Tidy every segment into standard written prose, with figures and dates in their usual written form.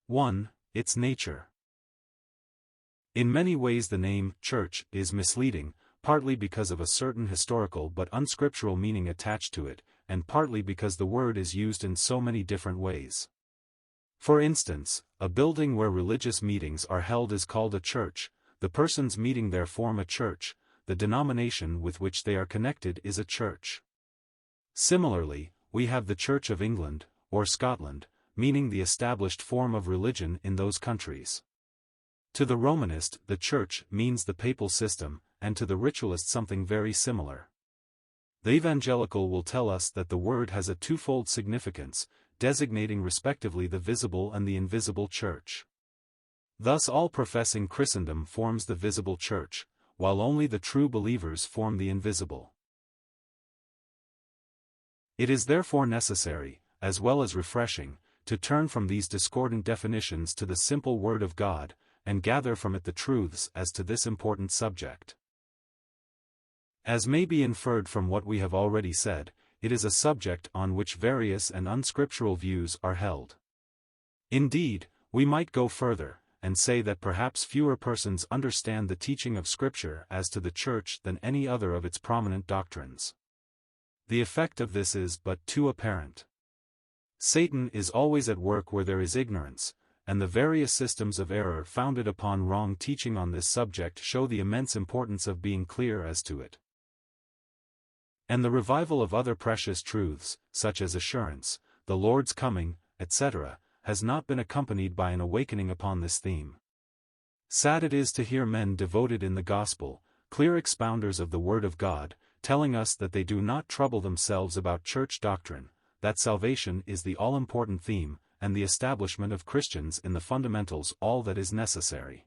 1. Its nature. In many ways the name church is misleading, partly because of a certain historical but unscriptural meaning attached to it, and partly because the word is used in so many different ways. For instance, a building where religious meetings are held is called a church, the persons meeting there form a church, the denomination with which they are connected is a church. Similarly, we have the Church of England, or Scotland, meaning the established form of religion in those countries. To the Romanist, the Church means the papal system, and to the ritualist something very similar. The evangelical will tell us that the word has a twofold significance, designating respectively the visible and the invisible church. Thus all professing Christendom forms the visible church, while only the true believers form the invisible. It is therefore necessary, as well as refreshing, to turn from these discordant definitions to the simple Word of God, and gather from it the truths as to this important subject. As may be inferred from what we have already said, it is a subject on which various and unscriptural views are held. Indeed, we might go further, and say that perhaps fewer persons understand the teaching of Scripture as to the Church than any other of its prominent doctrines. The effect of this is but too apparent. Satan is always at work where there is ignorance, and the various systems of error founded upon wrong teaching on this subject show the immense importance of being clear as to it. And the revival of other precious truths, such as assurance, the Lord's coming, etc., has not been accompanied by an awakening upon this theme. Sad it is to hear men devoted in the gospel, clear expounders of the Word of God, telling us that they do not trouble themselves about church doctrine, that salvation is the all-important theme, and the establishment of Christians in the fundamentals all that is necessary.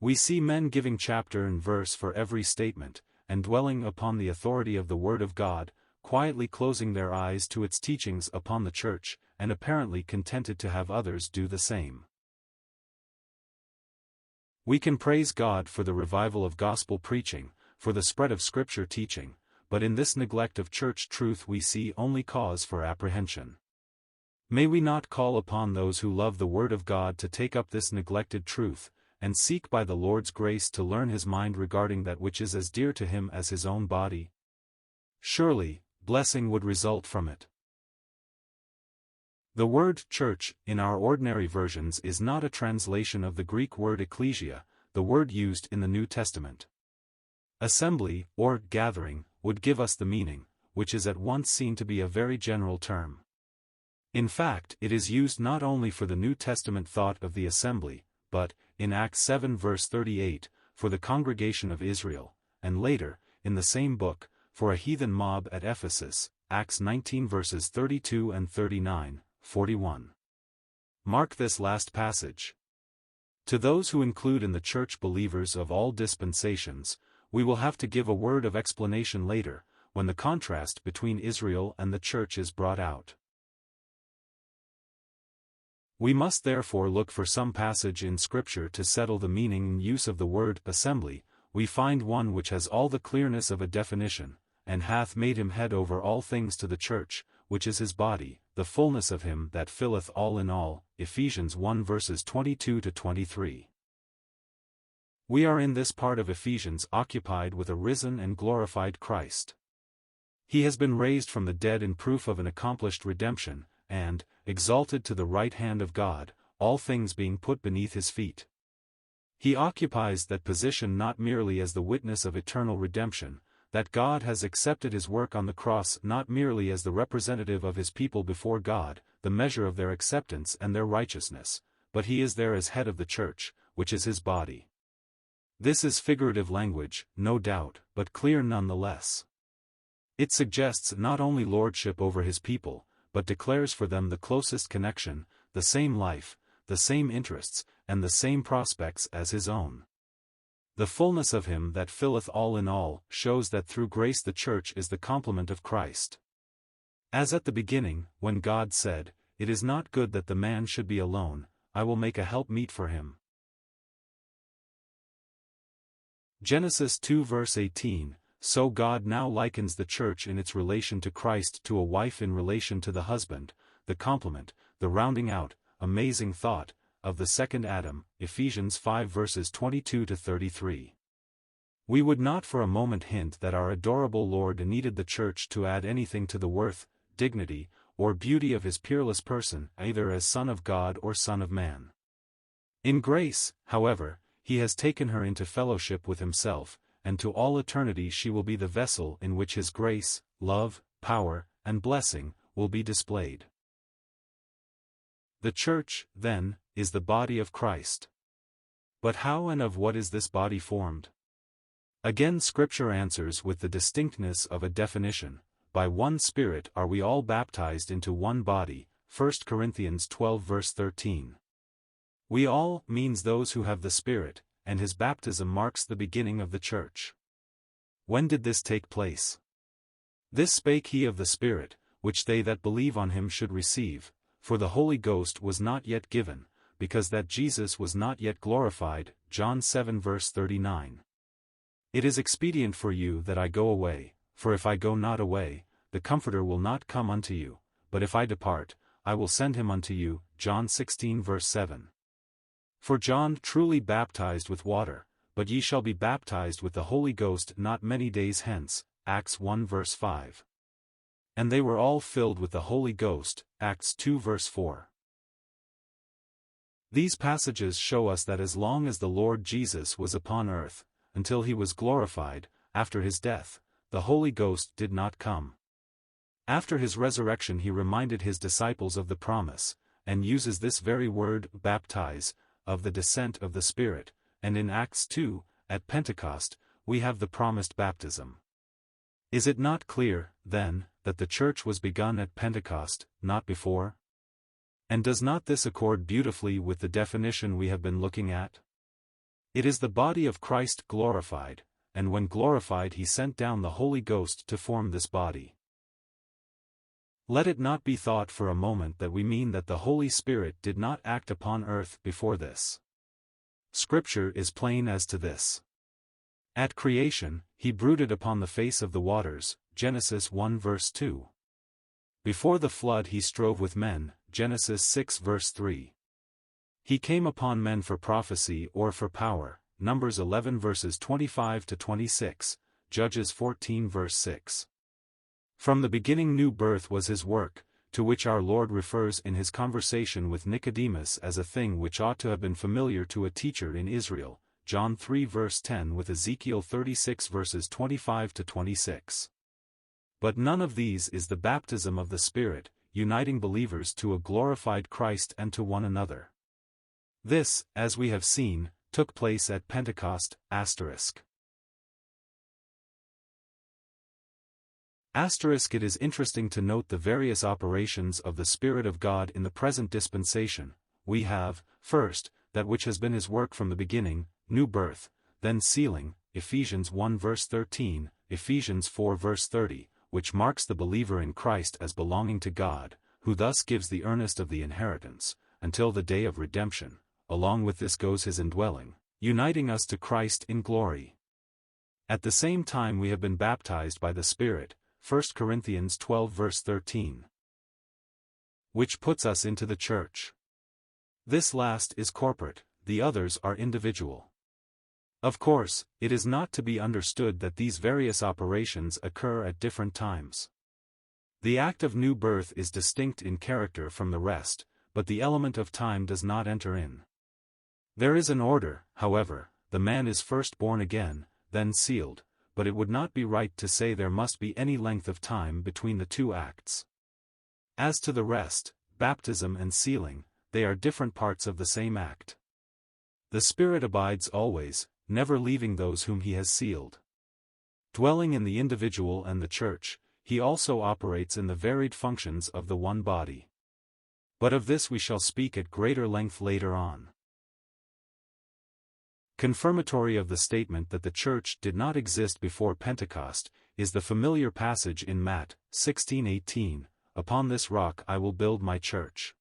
We see men giving chapter and verse for every statement, and dwelling upon the authority of the Word of God, quietly closing their eyes to its teachings upon the Church, and apparently contented to have others do the same. We can praise God for the revival of gospel preaching, for the spread of Scripture teaching, but in this neglect of church truth we see only cause for apprehension. May we not call upon those who love the Word of God to take up this neglected truth, and seek by the Lord's grace to learn His mind regarding that which is as dear to Him as His own body? Surely, blessing would result from it. The word church in our ordinary versions is not a translation of the Greek word ecclesia, the word used in the New Testament. Assembly, or gathering, would give us the meaning, which is at once seen to be a very general term. In fact, it is used not only for the New Testament thought of the assembly, but, in Acts 7 verse 38, for the congregation of Israel, and later, in the same book, for a heathen mob at Ephesus, Acts 19 verses 32 and 39, 41. Mark this last passage. To those who include in the church believers of all dispensations, we will have to give a word of explanation later, when the contrast between Israel and the church is brought out. We must therefore look for some passage in Scripture to settle the meaning and use of the word assembly. We find one which has all the clearness of a definition, and hath made him head over all things to the church, which is his body, the fullness of him that filleth all in all. Ephesians 1 verses 22 to 23. We are in this part of Ephesians occupied with a risen and glorified Christ. He has been raised from the dead in proof of an accomplished redemption, and, exalted to the right hand of God, all things being put beneath his feet. He occupies that position not merely as the witness of eternal redemption, that God has accepted his work on the cross not merely as the representative of his people before God, the measure of their acceptance and their righteousness, but he is there as head of the church, which is his body. This is figurative language, no doubt, but clear nonetheless. It suggests not only lordship over his people, but declares for them the closest connection, the same life, the same interests, and the same prospects as his own. The fullness of him that filleth all in all shows that through grace the church is the complement of Christ. As at the beginning, when God said, "It is not good that the man should be alone, I will make a help meet for him." Genesis 2 verse 18, so God now likens the church in its relation to Christ to a wife in relation to the husband, the complement, the rounding out, amazing thought, of the second Adam, Ephesians 5 verses 22 to 33. We would not for a moment hint that our adorable Lord needed the church to add anything to the worth, dignity, or beauty of his peerless person, either as Son of God or Son of Man. In grace, however, he has taken her into fellowship with himself, and to all eternity she will be the vessel in which his grace, love, power, and blessing will be displayed. The church, then, is the body of Christ. But how and of what is this body formed? Again Scripture answers with the distinctness of a definition: by one Spirit are we all baptized into one body, 1 Corinthians 12 verse 13. We all means those who have the Spirit, and his baptism marks the beginning of the church. When did this take place? This spake he of the Spirit, which they that believe on him should receive, for the Holy Ghost was not yet given, because that Jesus was not yet glorified, John 7 verse 39. It is expedient for you that I go away, for if I go not away, the Comforter will not come unto you, but if I depart, I will send him unto you, John 16 verse 7. For John truly baptized with water, but ye shall be baptized with the Holy Ghost not many days hence, Acts 1 verse 5. And they were all filled with the Holy Ghost, Acts 2 verse 4. These passages show us that as long as the Lord Jesus was upon earth, until he was glorified, after his death, the Holy Ghost did not come. After his resurrection he reminded his disciples of the promise, and uses this very word, baptize, of the descent of the Spirit, and in Acts 2, at Pentecost, we have the promised baptism. Is it not clear, then, that the church was begun at Pentecost, not before? And does not this accord beautifully with the definition we have been looking at? It is the body of Christ glorified, and when glorified he sent down the Holy Ghost to form this body. Let it not be thought for a moment that we mean that the Holy Spirit did not act upon earth before this. Scripture is plain as to this. At creation, he brooded upon the face of the waters, Genesis 1 verse 2. Before the flood he strove with men, Genesis 6 verse 3. He came upon men for prophecy or for power, Numbers 11 verses 25 to 26, Judges 14 verse 6. From the beginning new birth was his work, to which our Lord refers in his conversation with Nicodemus as a thing which ought to have been familiar to a teacher in Israel, John 3 verse 10 with Ezekiel 36 verses 25 to 26. But none of these is the baptism of the Spirit, uniting believers to a glorified Christ and to one another. This, as we have seen, took place at Pentecost, ***. It is interesting to note the various operations of the Spirit of God in the present dispensation. We have, first, that which has been his work from the beginning, new birth, then sealing, Ephesians 1 verse 13, Ephesians 4 verse 30, which marks the believer in Christ as belonging to God, who thus gives the earnest of the inheritance, until the day of redemption. Along with this goes his indwelling, uniting us to Christ in glory. At the same time we have been baptized by the Spirit, 1 Corinthians 12 verse 13. Which puts us into the church. This last is corporate, the others are individual. Of course, it is not to be understood that these various operations occur at different times. The act of new birth is distinct in character from the rest, but the element of time does not enter in. There is an order, however: the man is first born again, then sealed, but it would not be right to say there must be any length of time between the two acts. As to the rest, baptism and sealing, they are different parts of the same act. The Spirit abides always, never leaving those whom he has sealed. Dwelling in the individual and the church, he also operates in the varied functions of the one body. But of this we shall speak at greater length later on. Confirmatory of the statement that the church did not exist before Pentecost, is the familiar passage in Matt. 16:18, "Upon this rock I will build my church."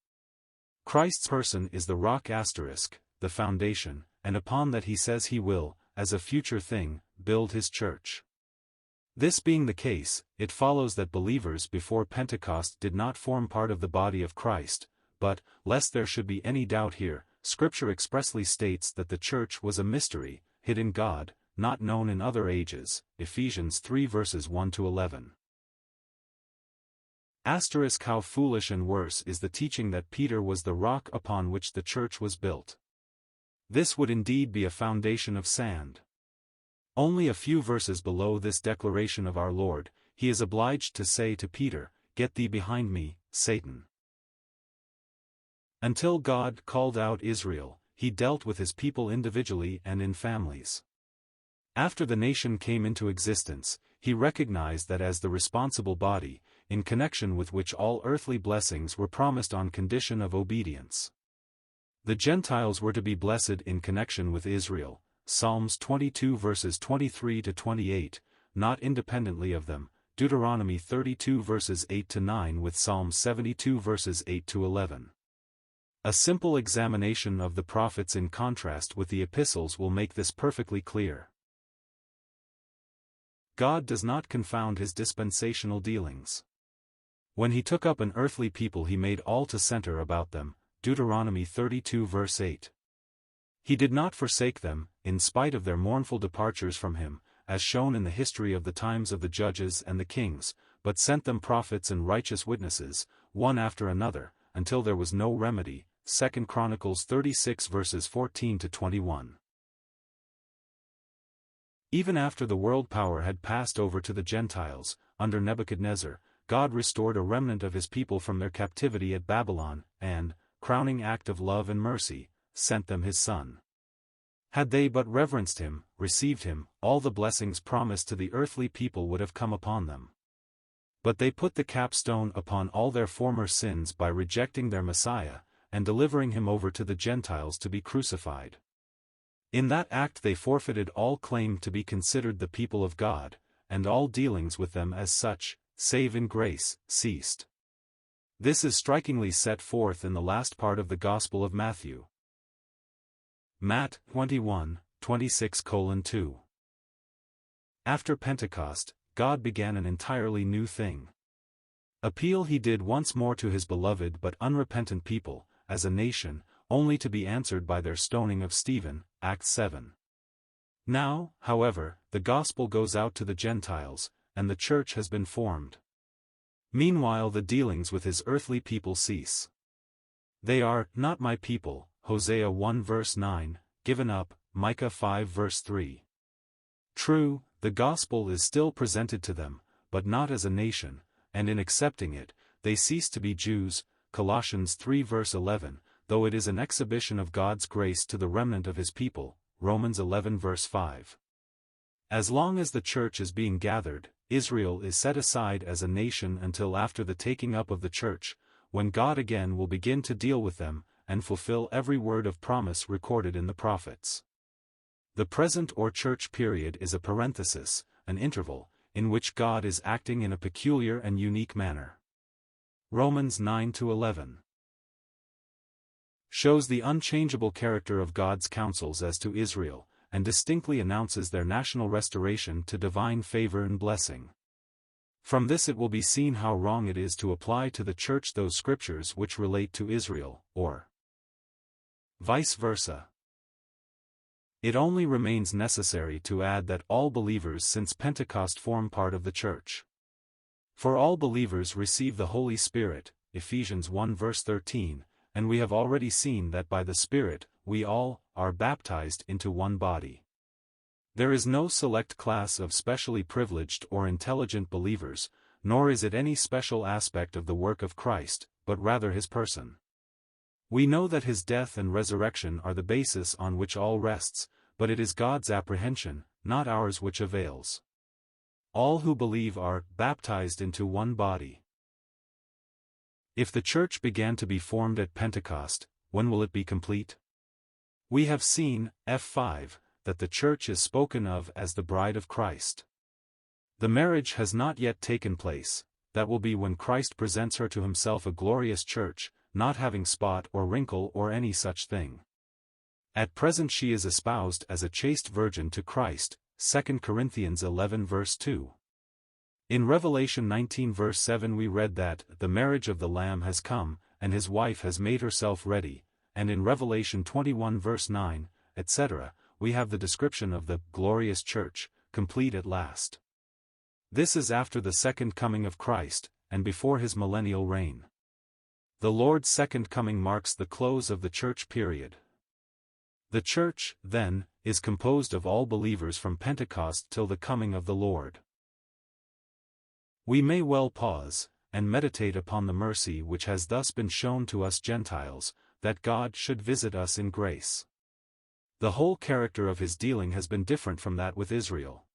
Christ's person is the rock *, the foundation, and upon that he says he will, as a future thing, build his church. This being the case, it follows that believers before Pentecost did not form part of the body of Christ, but, lest there should be any doubt here, Scripture expressly states that the church was a mystery, hid in God, not known in other ages. Ephesians 3 verses 1-11. How foolish and worse is the teaching that Peter was the rock upon which the church was built. This would indeed be a foundation of sand. Only a few verses below this declaration of our Lord, he is obliged to say to Peter, "Get thee behind me, Satan." Until God called out Israel, he dealt with his people individually and in families. After the nation came into existence, he recognized that as the responsible body, in connection with which all earthly blessings were promised on condition of obedience. The Gentiles were to be blessed in connection with Israel, Psalms 22 verses 23-28, not independently of them, Deuteronomy 32 verses 8-9 with Psalm 72 verses 8-11. A simple examination of the prophets in contrast with the epistles will make this perfectly clear. God does not confound his dispensational dealings. When he took up an earthly people he made all to center about them, Deuteronomy 32 verse 8. He did not forsake them, in spite of their mournful departures from him, as shown in the history of the times of the judges and the kings, but sent them prophets and righteous witnesses, one after another, until there was no remedy. 2 Chronicles 36 verses 14-21. Even after the world power had passed over to the Gentiles, under Nebuchadnezzar, God restored a remnant of his people from their captivity at Babylon, and, crowning act of love and mercy, sent them his Son. Had they but reverenced him, received him, all the blessings promised to the earthly people would have come upon them. But they put the capstone upon all their former sins by rejecting their Messiah, and delivering him over to the Gentiles to be crucified. In that act they forfeited all claim to be considered the people of God, and all dealings with them as such, save in grace, ceased. This is strikingly set forth in the last part of the Gospel of Matthew. Matt 21:26-2. After Pentecost, God began an entirely new thing. Appeal he did once more to his beloved but unrepentant people, as a nation, only to be answered by their stoning of Stephen, Acts 7. Now, however, the gospel goes out to the Gentiles, and the church has been formed. Meanwhile the dealings with his earthly people cease. They are not my people, Hosea 1 verse 9, given up, Micah 5 verse 3. True, the gospel is still presented to them, but not as a nation, and in accepting it, they cease to be Jews, Colossians 3 verse 11, though it is an exhibition of God's grace to the remnant of his people, Romans 11 verse 5. As long as the church is being gathered, Israel is set aside as a nation until after the taking up of the church, when God again will begin to deal with them, and fulfill every word of promise recorded in the prophets. The present or church period is a parenthesis, an interval, in which God is acting in a peculiar and unique manner. Romans 9-11 shows the unchangeable character of God's counsels as to Israel, and distinctly announces their national restoration to divine favor and blessing. From this it will be seen how wrong it is to apply to the church those scriptures which relate to Israel, or vice versa. It only remains necessary to add that all believers since Pentecost form part of the church. For all believers receive the Holy Spirit, Ephesians 1 verse 13, and we have already seen that by the Spirit, we all are baptized into one body. There is no select class of specially privileged or intelligent believers, nor is it any special aspect of the work of Christ, but rather his person. We know that his death and resurrection are the basis on which all rests, but it is God's apprehension, not ours, which avails. All who believe are baptized into one body. If the church began to be formed at Pentecost, when will it be complete? We have seen, f5, that the church is spoken of as the bride of Christ. The marriage has not yet taken place, that will be when Christ presents her to himself, a glorious church, not having spot or wrinkle or any such thing. At present she is espoused as a chaste virgin to Christ, 2 Corinthians 11 verse 2. In Revelation 19 verse 7 we read that the marriage of the Lamb has come, and his wife has made herself ready, and in Revelation 21 verse 9, etc., we have the description of the glorious church, complete at last. This is after the second coming of Christ, and before his millennial reign. The Lord's second coming marks the close of the church period. The church, then, is composed of all believers from Pentecost till the coming of the Lord. We may well pause, and meditate upon the mercy which has thus been shown to us Gentiles, that God should visit us in grace. The whole character of his dealing has been different from that with Israel.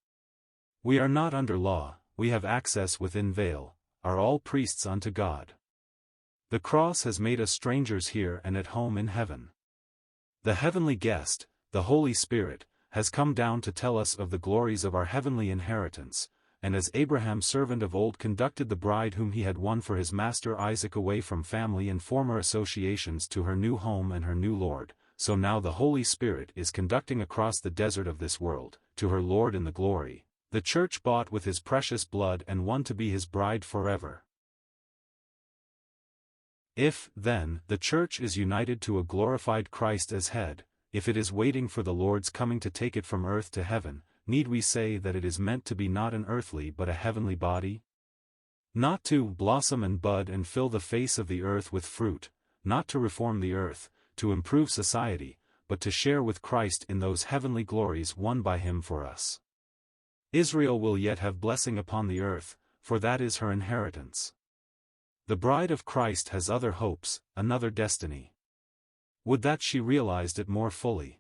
We are not under law, we have access within veil, are all priests unto God. The cross has made us strangers here and at home in heaven. The heavenly guest, the Holy Spirit, has come down to tell us of the glories of our heavenly inheritance, and as Abraham servant of old conducted the bride whom he had won for his master Isaac away from family and former associations to her new home and her new Lord, so now the Holy Spirit is conducting across the desert of this world, to her Lord in the glory, the church bought with his precious blood and won to be his bride forever. If, then, the church is united to a glorified Christ as head, if it is waiting for the Lord's coming to take it from earth to heaven, need we say that it is meant to be not an earthly but a heavenly body? Not to blossom and bud and fill the face of the earth with fruit, not to reform the earth, to improve society, but to share with Christ in those heavenly glories won by him for us. Israel will yet have blessing upon the earth, for that is her inheritance. The bride of Christ has other hopes, another destiny. Would that she realized it more fully.